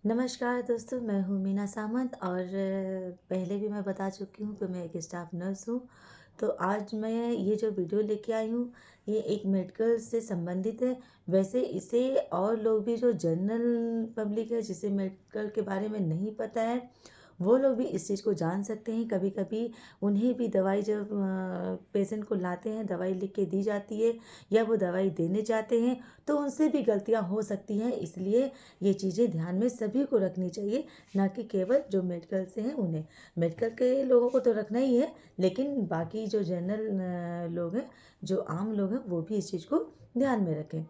नमस्कार दोस्तों, मैं हूँ मीना सामंत और पहले भी मैं बता चुकी हूँ कि मैं एक स्टाफ नर्स हूँ। तो आज मैं ये जो वीडियो लेके आई हूँ, ये एक मेडिकल से संबंधित है। वैसे इसे और लोग भी जो जनरल पब्लिक है, जिसे मेडिकल के बारे में नहीं पता है, वो लोग भी इस चीज़ को जान सकते हैं। कभी-कभी उन्हें भी दवाई जब पेशेंट को लाते हैं, दवाई लिख के दी जाती है या वो दवाई देने जाते हैं, तो उनसे भी गलतियाँ हो सकती हैं। इसलिए ये चीज़ें ध्यान में सभी को रखनी चाहिए, ना कि केवल जो मेडिकल से हैं उन्हें। मेडिकल के लोगों को तो रखना ही है, लेकिन बाकी जो जनरल लोग हैं, जो आम लोग हैं, वो भी इस चीज़ को ध्यान में रखें।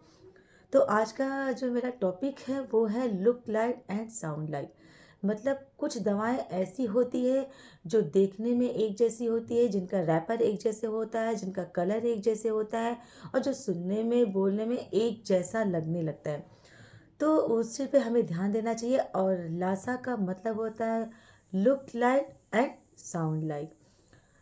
तो आज का जो मेरा टॉपिक है वो है look like and sound like. मतलब कुछ दवाएं ऐसी होती है जो देखने में एक जैसी होती है, जिनका रैपर एक जैसे होता है, जिनका कलर एक जैसे होता है और जो सुनने में बोलने में एक जैसा लगने लगता है। तो उस चीज़ पे हमें ध्यान देना चाहिए। और लासा का मतलब होता है look like and sound like.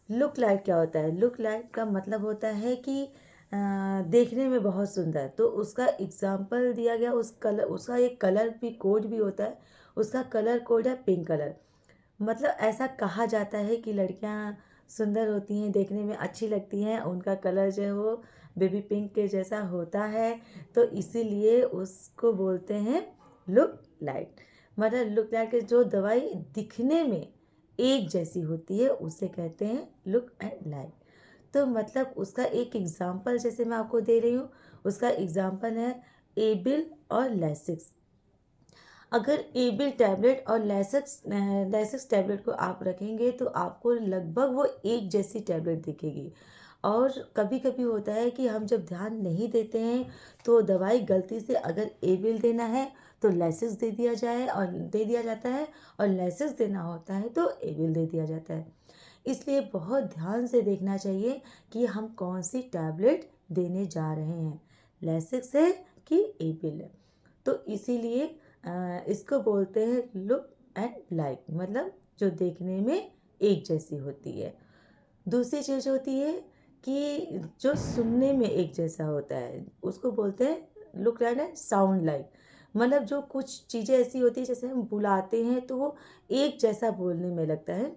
Look like क्या होता है? लुक लाइक का मतलब होता है कि देखने में बहुत सुंदर। तो उसका एग्जाम्पल दिया गया, उस कलर, उसका एक कलर भी कोड भी होता है। उसका कलर कोड है पिंक कलर। मतलब ऐसा कहा जाता है कि लड़कियां सुंदर होती हैं, देखने में अच्छी लगती हैं, उनका कलर जो है वो बेबी पिंक के जैसा होता है। तो इसीलिए उसको बोलते हैं लुक लाइट। मतलब लुक लाइट के जो दवाई दिखने में एक जैसी होती है उसे कहते हैं लुक एंड लाइट। तो मतलब उसका एक एग्जांपल जैसे मैं आपको दे रही हूँ, उसका एग्जांपल है एबिल और लैसिक्स। अगर एबिल टैबलेट और लैसिक्स लैसिक्स टैबलेट को आप रखेंगे तो आपको लगभग वो एक जैसी टैबलेट दिखेगी। और कभी कभी होता है कि हम जब ध्यान नहीं देते हैं तो दवाई गलती से अगर एबिल देना है तो लैसिक्स दे दिया जाए और दे दिया जाता है, और लैसिक्स देना होता है तो एबिल दे दिया जाता है। इसलिए बहुत ध्यान से देखना चाहिए कि हम कौन सी टैबलेट देने जा रहे हैं, लैसिक्स है कि एबिल है। तो इसीलिए इसको बोलते हैं लुक एंड लाइक, मतलब जो देखने में एक जैसी होती है। दूसरी चीज़ होती है कि जो सुनने में एक जैसा होता है, उसको बोलते हैं लुक एंड साउंड लाइक। मतलब जो कुछ चीज़ें ऐसी होती है, जैसे हम बुलाते हैं तो वो एक जैसा बोलने में लगता है।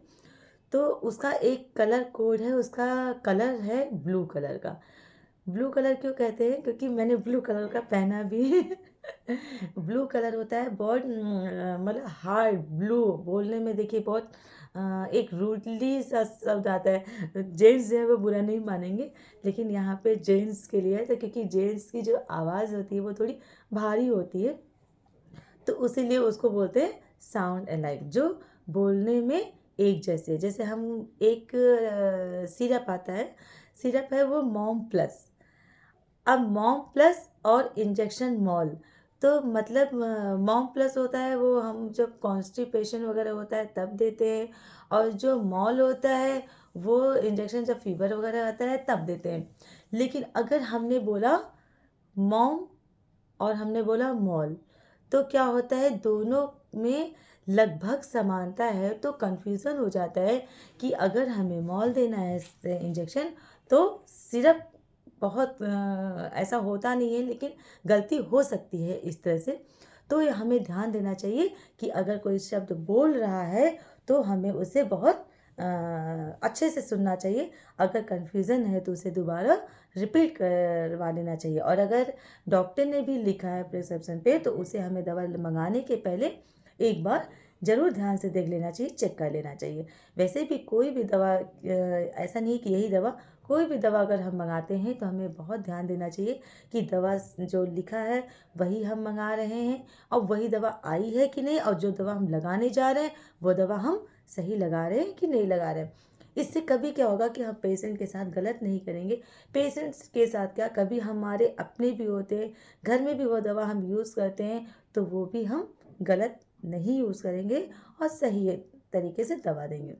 तो उसका एक कलर कोड है, उसका कलर है ब्लू कलर का। ब्लू कलर क्यों कहते हैं? क्योंकि मैंने ब्लू कलर का पहना भी है। ब्लू कलर होता है बहुत मतलब हार्ड ब्लू, बोलने में देखिए बहुत एक रूडली सा शब्द आता है। जेंट्स जो है वो बुरा नहीं मानेंगे, लेकिन यहाँ पे जेंट्स के लिए है, तो क्योंकि जेंट्स की जो आवाज़ होती है वो थोड़ी भारी होती है, तो उसीलिए उसको बोलते हैं साउंड अलाइक, जो बोलने में एक जैसे। जैसे हम एक सिरप आता है, सिरप है वो मॉम प्लस। अब मॉम प्लस और इंजेक्शन मॉल, तो मतलब मॉम प्लस होता है वो हम जब कॉन्स्टिपेशन वगैरह होता है तब देते हैं, और जो मॉल होता है वो इंजेक्शन जब फीवर वगैरह आता है तब देते हैं। लेकिन अगर हमने बोला मॉम और हमने बोला मॉल, तो क्या होता है, दोनों में लगभग समानता है, तो कन्फ्यूज़न हो जाता है कि अगर हमें मॉल देना है इंजेक्शन, तो सिरप बहुत ऐसा होता नहीं है, लेकिन गलती हो सकती है इस तरह से। तो ये हमें ध्यान देना चाहिए कि अगर कोई शब्द बोल रहा है तो हमें उसे बहुत अच्छे से सुनना चाहिए। अगर कन्फ्यूज़न है तो उसे दोबारा रिपीट करवा लेना चाहिए। और अगर डॉक्टर ने भी लिखा है प्रिस्क्रिप्शन पे तो उसे हमें दवा मंगाने के पहले एक बार ज़रूर ध्यान से देख लेना चाहिए, चेक कर लेना चाहिए। वैसे भी कोई भी दवा ऐसा नहीं है कि यही दवा, कोई भी दवा अगर हम मंगाते हैं तो हमें बहुत ध्यान देना चाहिए कि दवा जो लिखा है वही हम मंगा रहे हैं, और वही दवा आई है कि नहीं, और जो दवा हम लगाने जा रहे हैं वो दवा हम सही लगा रहे हैं कि नहीं लगा रहे हैं। इससे कभी क्या होगा कि हम पेशेंट के साथ गलत नहीं करेंगे। पेशेंट्स के साथ क्या, कभी हमारे अपने भी होते हैं, घर में भी वो दवा हम यूज़ करते हैं, तो वो भी हम गलत नहीं यूज़ करेंगे और सही तरीके से दवा देंगे।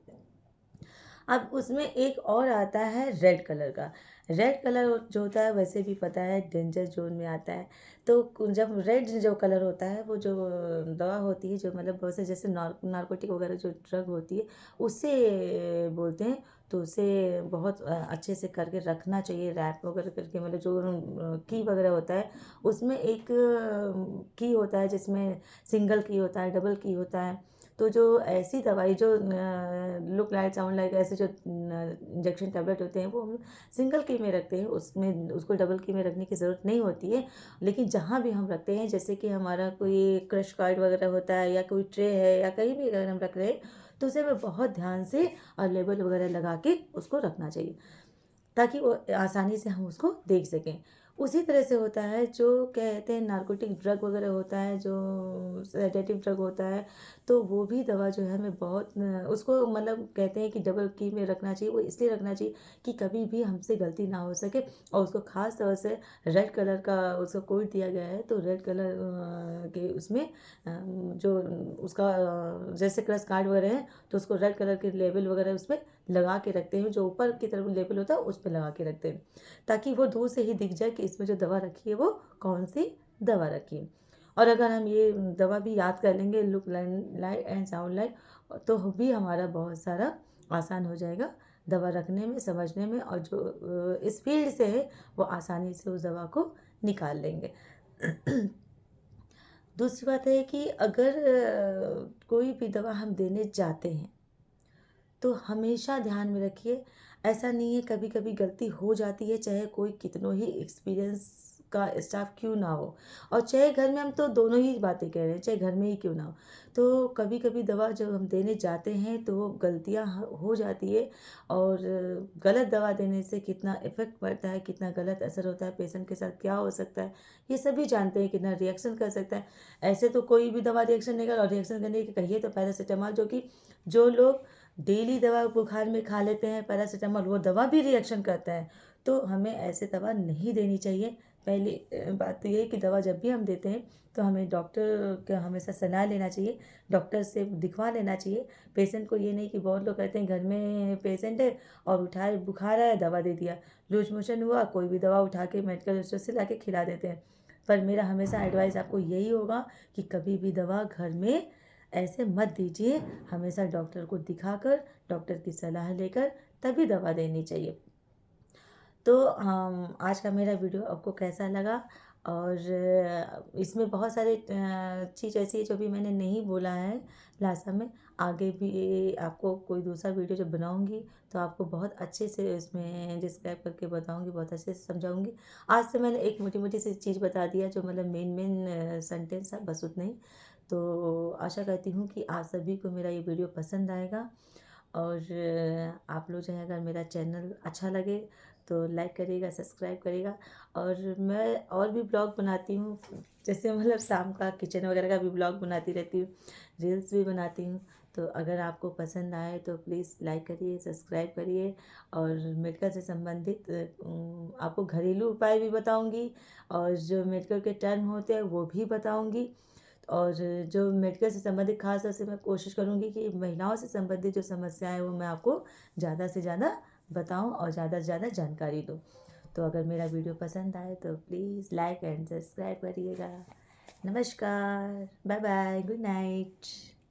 अब उसमें एक और आता है रेड कलर का। रेड कलर जो होता है वैसे भी पता है डेंजर ज़ोन में आता है। तो जब रेड जो कलर होता है वो जो दवा होती है जो मतलब बहुत से जैसे नारकोटिक वगैरह जो ड्रग होती है उससे बोलते हैं। तो उसे बहुत अच्छे से करके रखना चाहिए रैप वगैरह करके मतलब जो की वगैरह होता है उसमें एक की होता है जिसमें सिंगल की होता है, डबल की होता है। तो जो ऐसी दवाई जो लुक लाइक साउंड लाइक ऐसे जो इंजेक्शन टैबलेट होते हैं वो हम सिंगल की में रखते हैं, उसमें उसको डबल की में रखने की ज़रूरत नहीं होती है। लेकिन जहाँ भी हम रखते हैं जैसे कि हमारा कोई क्रश कार्ड वगैरह होता है या कोई ट्रे है या कहीं भी अगर हम रख रहे हैं तो उसे हमें बहुत ध्यान से और लेबल वगैरह लगा के उसको रखना चाहिए ताकि वो आसानी से हम उसको देख सकें। उसी तरह से होता है जो कहते हैं नार्कोटिक ड्रग वगैरह होता है, जो सेडेटिव ड्रग होता है, तो वो भी दवा जो है हमें बहुत उसको मतलब कहते हैं कि डबल की में रखना चाहिए। वो इसलिए रखना चाहिए कि कभी भी हमसे गलती ना हो सके और उसको ख़ास तौर से रेड कलर का उसको कोड दिया गया है, तो रेड कलर के उसमें जो उसका जैसे क्रश कार्ड वगैरह है, तो उसको रेड कलर के लेबल वगैरह उसपे लगा के रखते हैं, जो ऊपर की तरफ लेबल होता है उस पे लगा के रखते हैं ताकि वो दूर से ही दिख जाए कि इसमें जो दवा रखी है वो कौन सी दवा रखी है। और अगर हम ये दवा भी याद कर लेंगे look like and sound like तो भी हमारा बहुत सारा आसान हो जाएगा दवा रखने में, समझने में, और जो इस फील्ड से है वो आसानी से उस दवा को निकाल लेंगे। दूसरी बात है कि अगर कोई भी दवा हम देने जाते हैं तो हमेशा ध्यान में रखिए, ऐसा नहीं है, कभी कभी गलती हो जाती है चाहे कोई कितनों ही एक्सपीरियंस का स्टाफ क्यों ना हो, और चाहे घर में, हम तो दोनों ही बातें कह रहे हैं, चाहे घर में ही क्यों ना हो। तो कभी कभी दवा जब हम देने जाते हैं तो गलतियां हो जाती है, और गलत दवा देने से कितना इफ़ेक्ट पड़ता है, कितना गलत असर होता है, पेशेंट के साथ क्या हो सकता है, ये सभी जानते हैं, कितना रिएक्शन कर सकता है। ऐसे तो कोई भी दवा रिएक्शन नहीं कर, और रिएक्शन करने की कहिए तो पैरासीटामॉल, जो कि जो लोग डेली दवा बुखार में खा लेते हैं पैरासीटामॉल, वो दवा भी रिएक्शन करता है। तो हमें ऐसे दवा नहीं देनी चाहिए। पहली बात तो ये है कि दवा जब भी हम देते हैं तो हमें डॉक्टर का हमेशा सलाह लेना चाहिए, डॉक्टर से दिखवा लेना चाहिए। पेशेंट को ये नहीं कि बहुत लोग कहते हैं घर में पेशेंट है और उठाए बुखार आया दवा दे दिया, लूज मोशन हुआ कोई भी दवा उठा के मेडिकल स्टोर से ला के खिला देते हैं। पर मेरा हमेशा एडवाइस आपको यही होगा कि कभी भी दवा घर में ऐसे मत दीजिए, हमेशा डॉक्टर को दिखाकर, डॉक्टर की सलाह लेकर तभी दवा देनी चाहिए। तो आज का मेरा वीडियो आपको कैसा लगा, और इसमें बहुत सारे चीज़ ऐसी है जो भी मैंने नहीं बोला है लास्ट में। आगे भी आपको कोई दूसरा वीडियो जब बनाऊंगी तो आपको बहुत अच्छे से इसमें डिस्क्राइब करके बताऊंगी, बहुत अच्छे से समझाऊंगी। आज से मैंने एक मोटी मोटी सी चीज़ बता दिया जो मतलब मेन मेन सेंटेंस है, बस उतना ही। तो आशा करती हूँ कि आप सभी को मेरा ये वीडियो पसंद आएगा, और आप लोग जो है अगर मेरा चैनल अच्छा लगे तो लाइक करिएगा, सब्सक्राइब करिएगा। और मैं और भी ब्लॉग बनाती हूँ, जैसे मतलब शाम का किचन वगैरह का भी ब्लॉग बनाती रहती हूँ, रील्स भी बनाती हूँ। तो अगर आपको पसंद आए तो प्लीज़ लाइक करिए, सब्सक्राइब करिए। और मेडिकल से संबंधित आपको घरेलू उपाय भी बताऊँगी, और जो मेडिकल के टर्म होते हैं वो भी बताऊँगी। और जो मेडिकल से संबंधित खास तौर से मैं कोशिश करूँगी कि महिलाओं से संबंधित जो समस्याएं हैं वो मैं आपको ज़्यादा से ज़्यादा बताऊं और ज़्यादा से ज़्यादा जानकारी दूं। तो अगर मेरा वीडियो पसंद आए तो प्लीज़ लाइक एंड सब्सक्राइब करिएगा। नमस्कार, बाय बाय, गुड नाइट।